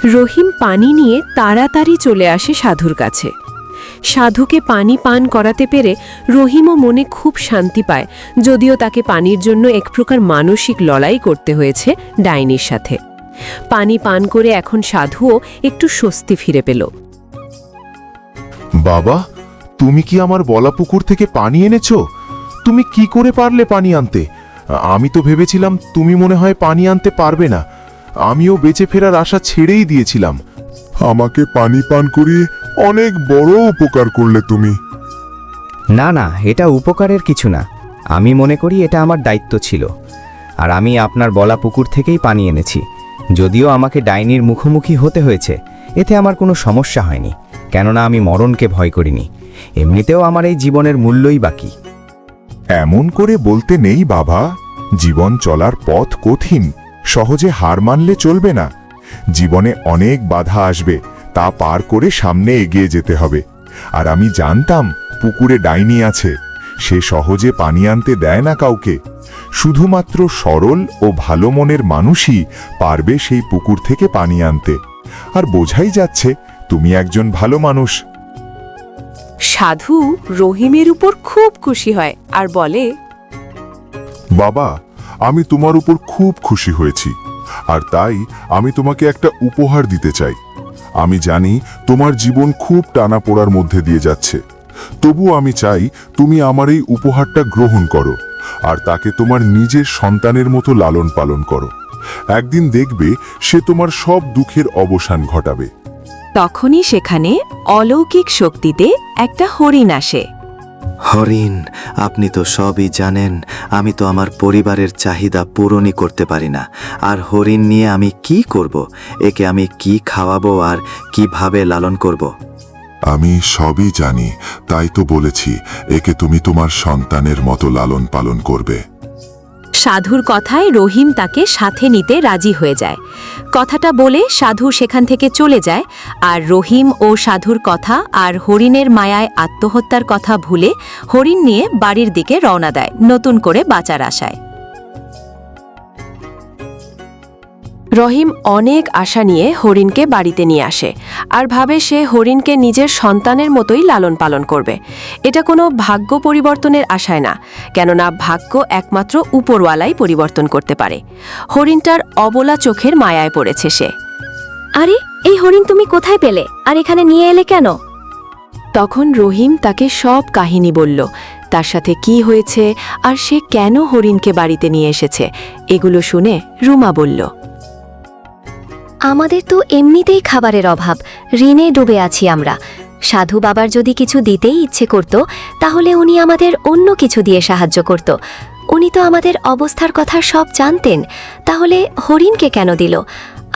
রহিম পানি নিয়ে তাড়াতাড়ি চলে আসে সাধুর কাছে। সাধুকে পানি পান করাতে পেরে রহিমও মনে খুব শান্তি পায়, যদিও তাকে পানির জন্য এক প্রকার মানসিক লড়াই করতে হয়েছে ডাইনির সাথে। পানি পান করে এখন সাধুও একটু স্বস্তি ফিরে পেল। বাবা, তুমি কি আমার বলা পুকুর থেকে পানি এনেছো? তুমি কি করে পারলে পানি আনতে? আমি তো ভেবেছিলাম তুমি মনে হয় পানি আনতে পারবে না। আমিও বেঁচে ফেরার আশা ছেড়েই দিয়েছিলাম। আমাকে পানি পান করিয়ে অনেক বড় উপকার করলে তুমি। না না, এটা উপকারের কিছু না। আমি মনে করি এটা আমার দায়িত্ব ছিল। আর আমি আপনার বলা পুকুর থেকেই পানি এনেছি। যদিও আমাকে ডাইনির মুখোমুখি হতে হয়েছে, এতে আমার কোনো সমস্যা হয়নি, কেননা আমি মরণকে ভয় করিনি। এমনিতেও আমার এই জীবনের মূল্যই বাকি। এমন করে বলতে নেই বাবা, জীবন চলার পথ কঠিন, সহজে হার মানলে চলবে না। জীবনে অনেক বাধা আসবে, তা পার করে সামনে এগিয়ে যেতে হবে। আর আমি জানতাম পুকুরে ডাইনি আছে, সে সহজে পানি আনতে দেয় না কাউকে। শুধুমাত্র সরল ও ভালো মনের মানুষই পারবে সেই পুকুর থেকে পানি আনতে। আর বোঝাই যাচ্ছে তুমি একজন ভালো মানুষ। সাধু রহিমের উপর খুব খুশি হয় আর বলে, বাবা, আমি তোমার উপর খুব খুশি হয়েছি, আর তাই আমি তোমাকে একটা উপহার দিতে চাই। আমি জানি তোমার জীবন খুব টানাপোড়ার মধ্যে দিয়ে যাচ্ছে, তবু আমি চাই তুমি আমার এই উপহারটা গ্রহণ করো আর তাকে তোমার নিজের সন্তানের মতো লালন পালন করো। একদিন দেখবে সে তোমার সব দুঃখের অবসান ঘটাবে। তখনই সেখানে অলৌকিক শক্তিতে একটা হরিণ আসে। হরিণ, আপনি তো সবই জানেন, আমি তো আমার পরিবারের চাহিদা পূরণই করতে পারি না। আর হরিণ নিয়ে আমি কি করব? একে আমি কি খাওয়াবো আর কিভাবে লালন করব? আমি সবই জানি, তাই তো বলেছি একে তুমি তোমার সন্তানের মতো লালন পালন করবে। সাধুর কথায় রহিম তাকে সাথে নিতে রাজি হয়ে যায়। কথাটা বলে সাধু সেখান থেকে চলে যায়, আর রহিম ও সাধুর কথা আর হরিণের মায়ায় আত্মহত্যার কথা ভুলে হরিণ নিয়ে বাড়ির দিকে রওনা দেয়, নতুন করে বাঁচার আশায়। রহিম অনেক আশা নিয়ে হরিণকে বাড়িতে নিয়ে আসে আর ভাবে সে হরিণকে নিজের সন্তানের মতোই লালন পালন করবে। এটা কোনো ভাগ্য পরিবর্তনের আশায় না, কেননা ভাগ্য একমাত্র উপরওয়ালাই পরিবর্তন করতে পারে। হরিণটার অবলা চোখের মায়ায় পড়েছে সে। আরে, এই হরিণ তুমি কোথায় পেলে আর এখানে নিয়ে এলে কেন? তখন রহিম তাকে সব কাহিনী বলল, তার সাথে কি হয়েছে আর সে কেন হরিণকে বাড়িতে নিয়ে এসেছে। এগুলো শুনে রুমা বলল, আমাদের তো এমনিতেই খাবারের অভাব, ঋণে ডুবে আছি আমরা। সাধু বাবার যদি কিছু দিতেই ইচ্ছে করত, তাহলে উনি আমাদের অন্য কিছু দিয়ে সাহায্য করত। উনি তো আমাদের অবস্থার কথা সব জানতেন, তাহলে হরিণকে কেন দিল?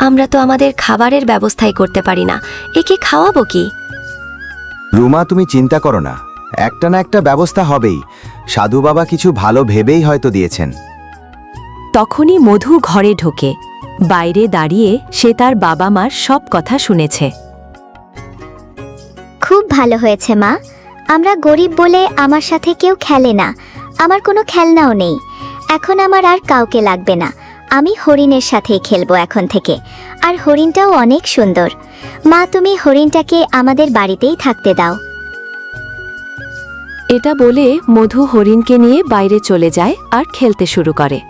আমরা তো আমাদের খাবারের ব্যবস্থাই করতে পারি না, একে খাওয়াবো কি? রুমা, তুমি চিন্তা করো না, একটা না একটা ব্যবস্থা হবেই। সাধু বাবা কিছু ভালো ভেবেই হয়তো দিয়েছেন। তখনই মধু ঘরে ঢোকে। বাইরে দাঁড়িয়ে সে তার বাবা মার সব কথা শুনেছে। খুব ভালো হয়েছে মা, আমরা গরিব বলে আমার সাথে কেউ খেলে না, আমার কোনো খেলনাও নেই। এখন আমার আর কাউকে লাগবে না, আমি হরিণের সাথেই খেলবো এখন থেকে। আর হরিণটাও অনেক সুন্দর। মা, তুমি হরিণটাকে আমাদের বাড়িতেই থাকতে দাও। এটা বলে মধু হরিণকে নিয়ে বাইরে চলে যায় আর খেলতে শুরু করে।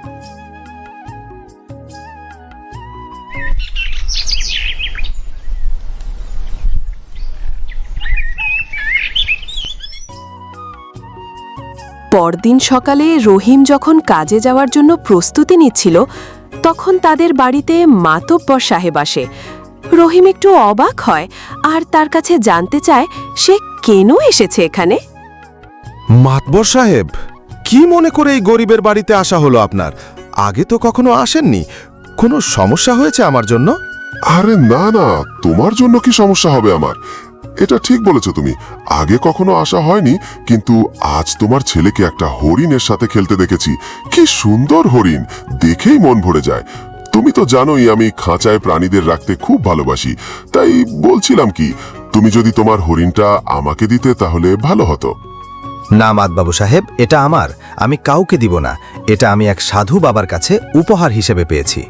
পরদিন সকালে রহিম যখন কাজে যাওয়ার জন্য প্রস্তুতি নিচ্ছিল, তখন তাদের বাড়িতে মাতব্বর সাহেব আসে। রহিম একটু অবাক হয় আর তার কাছে জানতে চায় সে কেন এসেছে এখানে। মাতবর সাহেব, কি মনে করে এই গরিবের বাড়িতে আসা হলো আপনার? আগে তো কখনো আসেননি। কোনো সমস্যা হয়েছে আমার জন্য? আরে না না, তোমার জন্য কি সমস্যা হবে আমার? এটা ঠিক বলেছো তুমি, আগে কখনো আসা হয়নি, কিন্তু আজ তোমার ছেলেকে একটা হরিণের সাথে খেলতে দেখেছি। কি সুন্দর হরিণ, দেখেই মন ভরে যায়। তুমি তো জানোই আমি খাঁচায় প্রাণীদের রাখতে খুব ভালোবাসি, তাই বলছিলাম কি, তুমি যদি তোমার হরিণটা আমাকে দিতে তাহলে ভালো হতো। না মাতবাবু সাহেব, এটা আমার, আমি কাউকে দিব না। এটা আমি এক সাধু বাবার কাছে উপহার হিসেবে পেয়েছি।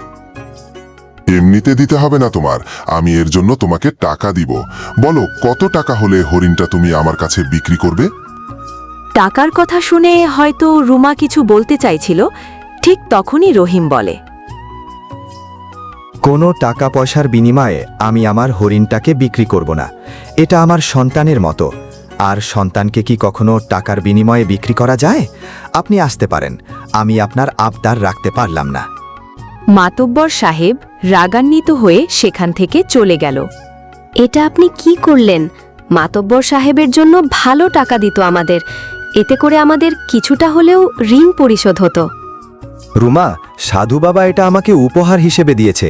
এমনিতে দিতে হবে না তোমার, আমি এর জন্য তোমাকে টাকা দিব। বলো কত টাকা হলে হরিণটা তুমি আমার কাছে বিক্রি করবে? টাকার কথা শুনে হয়তো রুমা কিছু বলতে চাইছিল, ঠিক তখনই রহিম বলে, কোনো টাকা পয়সার বিনিময়ে আমি আমার হরিণটাকে বিক্রি করব না। এটা আমার সন্তানের মতো। আর সন্তানকে কি কখনো টাকার বিনিময়ে বিক্রি করা যায়? আপনি আসতে পারেন, আমি আপনার আবদার রাখতে পারলাম না। মাতব্বর সাহেব রাগান্বিত হয়ে সেখান থেকে চলে গেল। এটা আপনি কি করলেন? মাতব্বর সাহেবের জন্য ভালো টাকা দিত আমাদের, এতে করে আমাদের কিছুটা হলেও ঋণ পরিশোধ হতো। রুমা, সাধু বাবা এটা আমাকে উপহার হিসেবে দিয়েছে।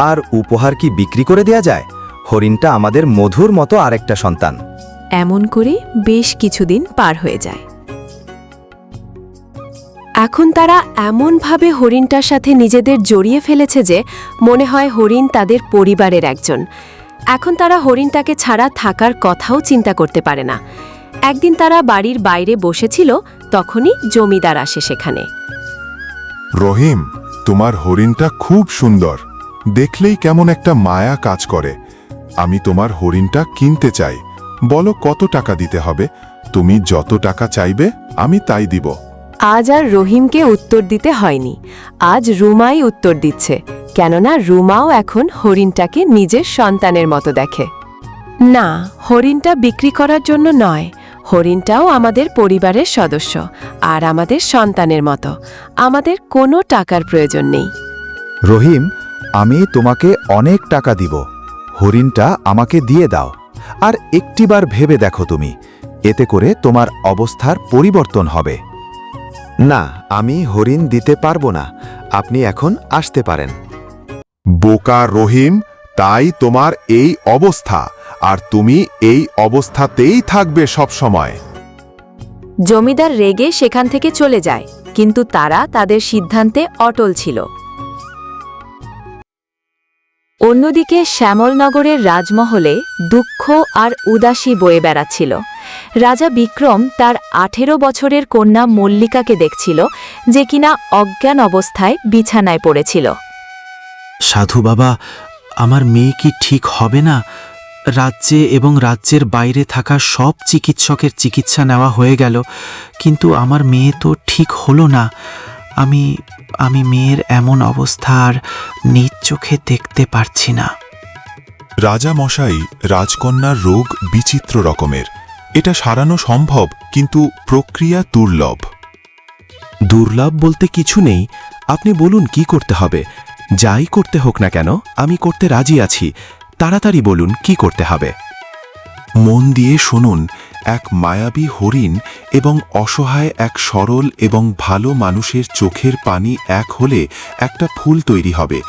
আর উপহার কি বিক্রি করে দেয়া যায়? হরিণটা আমাদের মধুর মতো আরেকটা সন্তান। এমন করে বেশ কিছুদিন পার হয়ে যায়। এখন তারা এমনভাবে হরিণটার সাথে নিজেদের জড়িয়ে ফেলেছে যে মনে হয় হরিণ তাদের পরিবারের একজন। এখন তারা হরিণটাকে ছাড়া থাকার কথাও চিন্তা করতে পারে না। একদিন তারা বাড়ির বাইরে বসেছিল, তখনই জমিদার আসে সেখানে। রহিম, তোমার হরিণটা খুব সুন্দর, দেখলেই কেমন একটা মায়া কাজ করে। আমি তোমার হরিণটা কিনতে চাই। বলো কত টাকা দিতে হবে? তুমি যত টাকা চাইবে আমি তাই দিব। আজ আর রহিমকে উত্তর দিতে হয়নি, আজ রুমাই উত্তর দিচ্ছে, কেননা রুমাও এখন হরিণটাকে নিজের সন্তানের মতো দেখে। না, হরিণটা বিক্রি করার জন্য নয়, হরিণটাও আমাদের পরিবারের সদস্য আর আমাদের সন্তানের মতো। আমাদের কোনো টাকার প্রয়োজন নেই। রহিম, আমি তোমাকে অনেক টাকা দিব। হরিণটা আমাকে দিয়ে দাও। আর একটিবার ভেবে দেখো তুমি, এতে করে তোমার অবস্থার পরিবর্তন হবে। না, আমি হরিণ দিতে পারবো না। আপনি এখন আসতে পারেন। বোকা রহিম, তাই তোমার এই অবস্থা, আর তুমি এই অবস্থাতেই থাকবে সব সময়। জমিদার রেগে সেখান থেকে চলে যায়, কিন্তু তারা তাদের সিদ্ধান্তে অটল ছিল। অন্যদিকে শ্যামলনগরের রাজমহলে দুঃখ আর উদাসী বয়ে বেড়াচ্ছিল। রাজা বিক্রম তার 18 বছরের কন্যা মল্লিকাকে দেখছিল, যে কিনা অজ্ঞান অবস্থায় বিছানায় পড়েছিল। সাধু বাবা, আমার মেয়ে কি ঠিক হবে না? রাজ্যে এবং রাজ্যের বাইরে থাকা সব চিকিৎসকের চিকিৎসা নেওয়া হয়ে গেল, কিন্তু আমার মেয়ে তো ঠিক হলো না। আমি মেয়ের এমন অবস্থা আর নিজ চোখে দেখতে পারছি না। রাজা মশাই, রাজকন্যার রোগ বিচিত্র রকমের। এটা সারানো সম্ভব, কিন্তু প্রক্রিয়া দুর্লভ। দুর্লভ বলতে কিছু নেই। আপনি বলুন কি করতে হবে। যাই করতে হোক না কেন, আমি করতে রাজি আছি। তাড়াতাড়ি বলুন কি করতে হবে। মন দিয়ে শুনুন। এক মায়াবী হরিণ এবং অসহায় এক সরল এবং ভালো মানুষের চোখের পানি এক হলে একটা ফুল তৈরি হবে।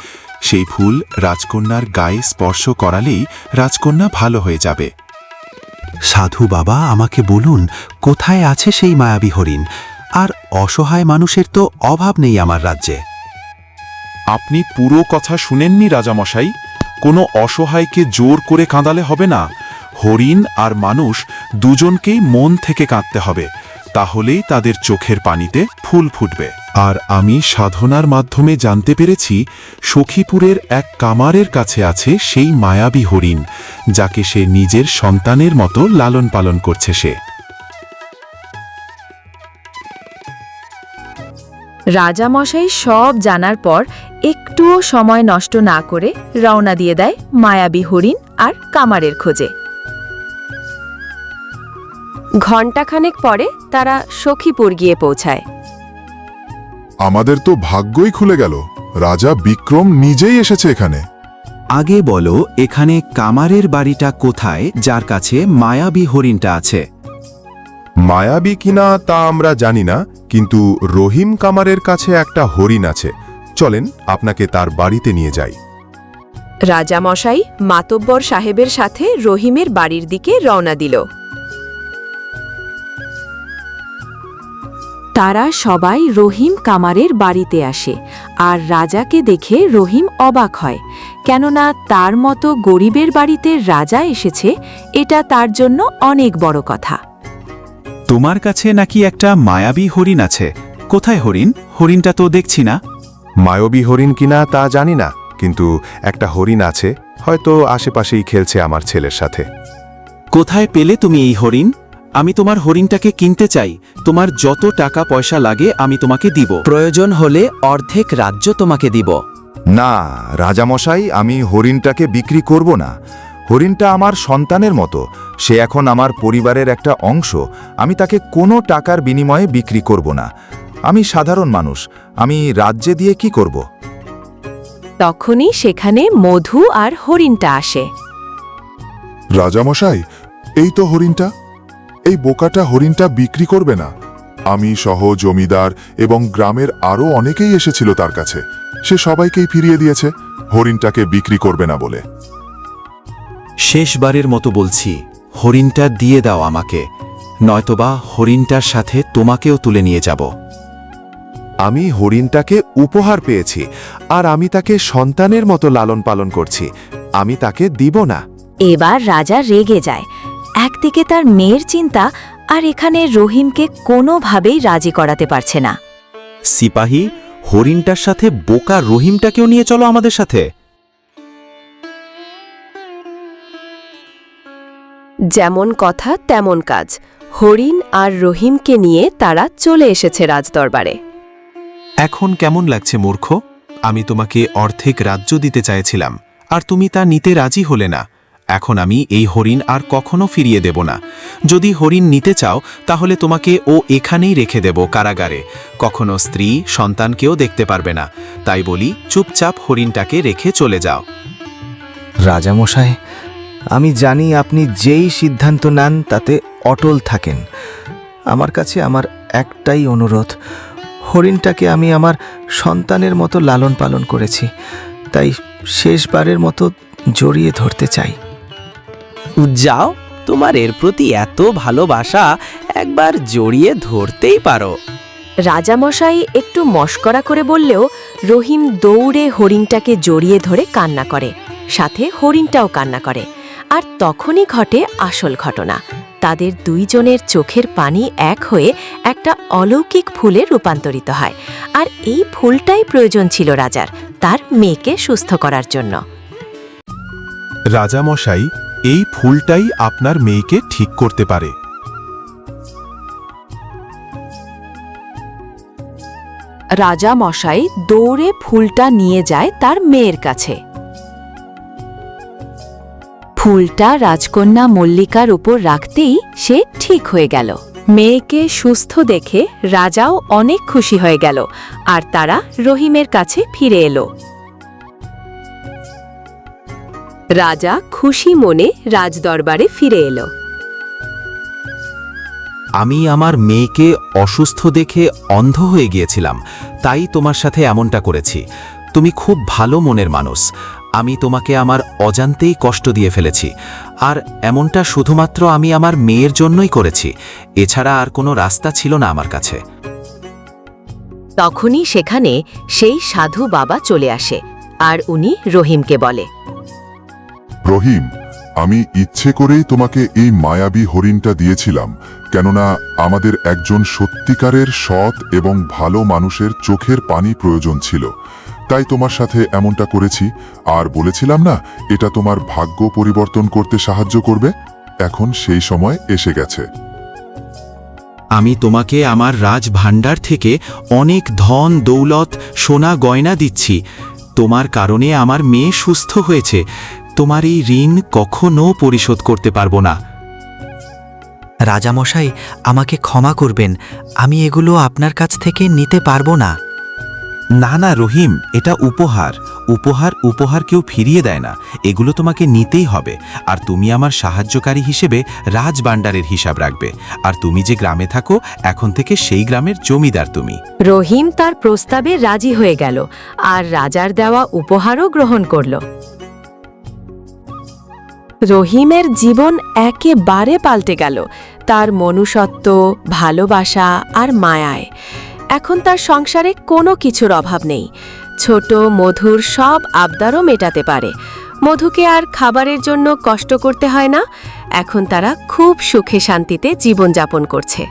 সেই ফুল রাজকন্যার গায়ে স্পর্শ করালেই রাজকন্যা ভালো হয়ে যাবে। সাধু বাবা, আমাকে বলুন কোথায় আছে সেই মায়াবী হরিণ? আর অসহায় মানুষের তো অভাব নেই আমার রাজ্যে। আপনি পুরো কথা শুনেননি রাজামশাই। কোনো অসহায়কে জোর করে কাঁদালে হবে না। হরিণ আর মানুষ দুজনকেই মন থেকে কাঁদতে হবে, তাহলেই তাদের চোখের পানিতে ফুল ফুটবে। আর আমি সাধনার মাধ্যমে জানতে পেরেছি, সখীপুরের এক কামারের কাছে আছে সেই মায়াবী হরিণ, যাকে সে নিজের সন্তানের মতো লালন পালন করছে। সে রাজামশাই সব জানার পর একটুও সময় নষ্ট না করে রওনা দিয়ে দেয় মায়াবী হরিণ আর কামারের খোঁজে। ঘণ্টাখানেক পরে তারা সখীপুর গিয়ে পৌঁছায়। আমাদের তো ভাগ্যই খুলে গেল, রাজা বিক্রম নিজেই এসেছে এখানে। আগে বলো, এখানে কামারের বাড়িটা কোথায় যার কাছে মায়াবী হরিণটা আছে? মায়াবী কিনা তা আমরা জানি না, কিন্তু রহিম কামারের কাছে একটা হরিণ আছে। চলেন আপনাকে তার বাড়িতে নিয়ে যাই। রাজামশাই মাতব্বর সাহেবের সাথে রহিমের বাড়ির দিকে রওনা দিল। তারা সবাই রহিম কামারের বাড়িতে আসে, আর রাজাকে দেখে রহিম অবাক হয়, কেননা তার মতো গরিবের বাড়িতে রাজা এসেছে, এটা তার জন্য অনেক বড় কথা। তোমার কাছে নাকি একটা মায়াবী হরিণ আছে? কোথায় হরিণ? হরিণটা তো দেখছি না। মায়াবী হরিণ কিনা তা জানি না, কিন্তু একটা হরিণ আছে, হয়তো আশেপাশেই খেলছে আমার ছেলের সাথে। কোথায় পেলে তুমি এই হরিণ? আমি তোমার হরিণটাকে কিনতে চাই। তোমার যত টাকা পয়সা লাগে আমি তোমাকে দিব। প্রয়োজন হলে অর্ধেক রাজ্য তোমাকে দিব। না রাজামশাই, আমি হরিণটাকে বিক্রি করব না। হরিণটা আমার সন্তানের মতো, সে এখন আমার পরিবারের একটা অংশ। আমি তাকে কোনো টাকার বিনিময়ে বিক্রি করব না। আমি সাধারণ মানুষ, আমি রাজ্যে দিয়ে কি করব? তখনই সেখানে মধু আর হরিণটা আসে। রাজামশাই, এই তো হরিণটা। এই বোকাটা হরিণটা বিক্রি করবে না। আমি সহ জমিদার এবং গ্রামের আরও অনেকেই এসেছিল তার কাছে, সে সবাইকেই ফিরিয়ে দিয়েছে হরিণটাকে বিক্রি করবে না বলে। শেষবারের মতো বলছি, হরিণটা দিয়ে দাও আমাকে, নয়তোবা হরিণটার সাথে তোমাকেও তুলে নিয়ে যাব। আমি হরিণটাকে উপহার পেয়েছি, আর আমি তাকে সন্তানের মতো লালন পালন করছি। আমি তাকে দিব না। এবার রাজা রেগে যায়। একদিকে তার মেয়ের চিন্তা, আর এখানে রহিমকে কোনোভাবেই রাজি করাতে পারছে না। সিপাহী, হরিণটার সাথে বোকা রহিমটাকেও নিয়ে চলো আমাদের সাথে। যেমন কথা তেমন কাজ। হরিণ আর রহিমকে নিয়ে তারা চলে এসেছে রাজদরবারে। এখন কেমন লাগছে মূর্খ? আমি তোমাকে অর্ধেক রাজ্য দিতে চাইছিলাম, আর তুমি তা নিতে রাজি হলে না। এখন আমি এই হরিণ আর কখনো ফিরিয়ে দেব না। যদি হরিণ নিতে চাও তাহলে তোমাকে ও এখানেই রেখে দেব কারাগারে। কখনো স্ত্রী সন্তানকেও দেখতে পারবে না। তাই বলি, চুপচাপ হরিণটাকে রেখে চলে যাও। রাজামশাই, আমি জানি আপনি যেই সিদ্ধান্ত নেন তাতে অটল থাকেন। আমার কাছে আমার একটাই অনুরোধ, হরিণটাকে আমি আমার সন্তানের মতো লালন পালন করেছি, তাই শেষবারের মতো জড়িয়ে ধরতে চাই। যাও, তোমার এর প্রতি এত ভালোবাসা, একবার জড়িয়ে ধরতেই পারো। রাজামশাই একটু মশকরা করে বললেও রহিম দৌড়ে হরিণটাকে জড়িয়ে ধরে কান্না করে, সাথে হরিণটাও কান্না করে। আর তখনই ঘটে আসল ঘটনা। তাদের দুইজনের চোখের পানি এক হয়ে একটা অলৌকিক ফুলে রূপান্তরিত হয়। আর এই ফুলটাই প্রয়োজন ছিল রাজার, তার মেয়েকে সুস্থ করার জন্য। রাজামশাই, এই ফুলটাই আপনার মেয়েকে ঠিক করতে পারে। রাজামশাই দৌড়ে ফুলটা নিয়ে যায় তার মেয়ের কাছে। ফুলটা রাজকন্যা মল্লিকার উপর রাখতেই সে ঠিক হয়ে গেল। মেয়েকে সুস্থ দেখে রাজাও অনেক খুশি হয়ে গেল, আর তারা রহিমের কাছে ফিরে এলো। রাজা খুশি মনে রাজদরবারে ফিরে এলো। আমি আমার মেয়েকে অসুস্থ দেখে অন্ধ হয়ে গিয়েছিলাম, তাই তোমার সাথে এমনটা করেছি। তুমি খুব ভালো মনের মানুষ। আমি তোমাকে আমার অজান্তেই কষ্ট দিয়ে ফেলেছি, আর এমনটা শুধুমাত্র আমি আমার মেয়ের জন্যই করেছি। এছাড়া আর কোনো রাস্তা ছিল না আমার কাছে। তখনই সেখানে সেই সাধু বাবা চলে আসে, আর উনি রহিমকে বলে, রহিম, আমি ইচ্ছে করেই তোমাকে এই মায়াবী হরিণটা দিয়েছিলাম, কেননা আমাদের একজন সত্যিকারের সৎ এবং ভালো মানুষের চোখের পানি প্রয়োজন ছিল। তাই তোমার সাথে এমনটা করেছি, আর বলেছিলাম না এটা তোমার ভাগ্য পরিবর্তন করতে সাহায্য করবে। এখন সেই সময় এসে গেছে। আমি তোমাকে আমার রাজভাণ্ডার থেকে অনেক ধন দৌলত সোনা গয়না দিচ্ছি। তোমার কারণে আমার মেয়ে সুস্থ হয়েছে। তোমার এই ঋণ কখনো পরিশোধ করতে পারবো না। রাজামশাই, আমাকে ক্ষমা করবেন, আমি এগুলো আপনার কাছ থেকে নিতে পারবো না। না না রহিম, এটা উপহার। উপহার কেউ ফিরিয়ে দেয় না। এগুলো তোমাকে নিতেই হবে। আর তুমি আমার সাহায্যকারী হিসেবে রাজভাণ্ডারের হিসাব রাখবে। আর তুমি যে গ্রামে থাকো, এখন থেকে সেই গ্রামের জমিদার তুমি। রহিম তার প্রস্তাবে রাজি হয়ে গেল, আর রাজার দেওয়া উপহারও গ্রহণ করল। রহিমের জীবন একেবারে পাল্টে গেল, তার মনুষ্যত্ব, ভালোবাসা আর মায়ায়। এখন তার সংসারে কোনো কিছুর অভাব নেই। ছোট মধুর সব আবদারও মেটাতে পারে। মধুকে আর খাবারের জন্য কষ্ট করতে হয় না। এখন তারা খুব সুখে শান্তিতে জীবনযাপন করছে।